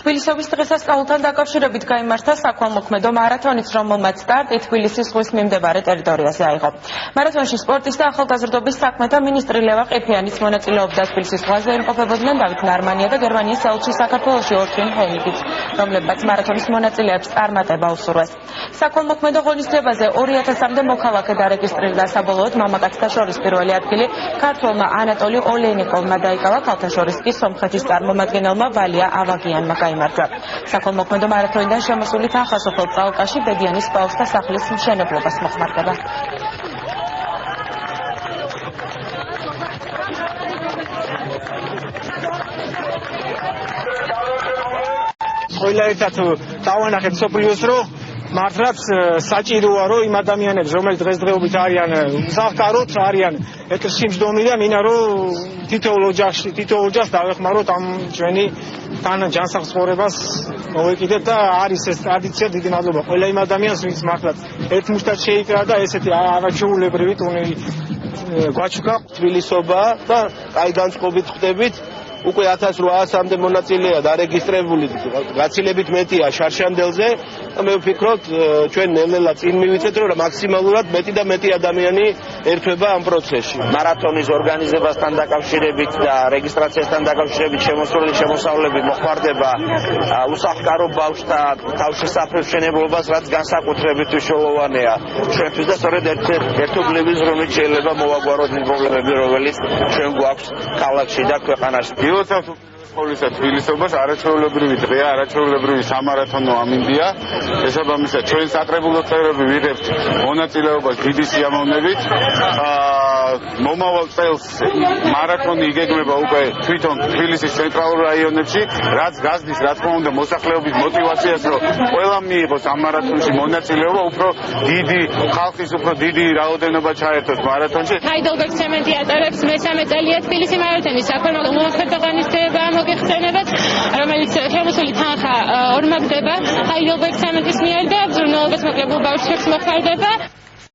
თბილისობის დღესასწაულთან დაკავშირებით გაიმართა საქველმოქმედო მარათონიც, რომელმაც სტარტი თბილისის ზღვის მიმდებარე ტერიტორიაზე აიღო. მარათონში სპორტის და ახალგაზრდობის საქმეთა მინისტრი ლევა ყიფიანიც მონაწილეობდა. თბილისის ზღვაზე იმყოფებოდნენ დავით ნარმანია და გერმანიის ელჩი საქართველოში ორჩვენ ჰენიგიც, რომლებმაც მარათონის მონაწილეებს წარმატება უსურვეს. საქველმოქმედო ღონისძიებაზე 2000-მდე მოქალაქე დარეგისტრირდა. საბოლოოდ მამაკაცთა შორის პირველი ადგილი ქართველმა ანატოლი ოლეინიკოვმა დაიკავა, ქალთა შორის კი სომხეთის წარმომადგენელმა ვალია ავაგიანმა გაიმარჯვა. საქველმოქმედო მარათონიდან შემოსული თანხა სოფელ წალკაში ბედიანის ბავშვთა სახლის მშენებლობას მოხმარდება. ყველა ერთად დავანახეთ სოფლიოს, რომ მართლაც საჭიროა, რომ იმ ადამიანებს, რომელიც დღესდღეობით არიან სახკაროთ, არიან ეთერში მჯდომი და მინდა რომ თითოეულ ოჯახს დავეხმაროთ ამ ჩვენი თან ჯანსაღ ცხოვრებას მოვეკიდეთ და არის ეს ტრადიცია. დიდი მადლობა ყველა იმ ადამიანს, ვინც მართლაც ერთმუშტად შეიკრა და ესეთი არაჩვეულებრივი ტურნირი გვაჩვქა. თბილისობა და კაი განწყობით ხდებით. უკვე 1800-მდე მონაწილეა დარეგისტრირებული, გაცილებით მეტია შარშანდელზე და მე ვფიქრობ ჩვენ ნელ-ნელა წინ მივიცეთ, რომ მაქსიმალურად მეტი და მეტი ადამიანი ერთვება ამ პროცესში. მარათონის ორგანიზებასთან დაკავშირებით და რეგისტრაციასთან დაკავშირებით შემოსული შემოსავლები მოხმარდება უსახკარო ბავშვთა თავშესაფრის მშენებლობას, რაც განსაკუთრებით მნიშვნელოვანია ჩვენთვის და სწორედ ერთობლივი ზრუნვით შეიძლება მოვაგვაროთ იმ პრობლემები, რომელიც ჩვენ გვაქვს ქალაქში და ქვეყანაში. პოლისა თბილისობას არაჩვეულებრივი დღეა, არაჩვეულებრივი სამარათონო ამინდია. შესაბამისად, ჩვენ საკრებულო წევრები ვიღებთ მონაწილეობას დიდი სიამოვნებით. მომავალ წელს მარათონი იგეგმება უკვე თვითონ თბილისის ცენტრალურ რაიონებში, რაც გაზრდის, რა თქმა უნდა, მოსახლეობის мотиваციას, რომ ყველა მიიღოს ამ მარათონში მონაწილეობა, უფრო დიდი ხალხის უფრო დიდი რაოდენობა ჩაერთოს მარათონში. ჰაიდელბერგ ცემენტი ატარებს მესამე წელია თბილისი მარათონის საქველმოქმედო ღონისძიება მოგეხსენებათ, რომელიც შემოსული თანხა ორმაგდება ჰაიდელბერგ ცემენტის მიერ და ბრძოლებას მოკლებულ ბავშვებს მოხმარდება.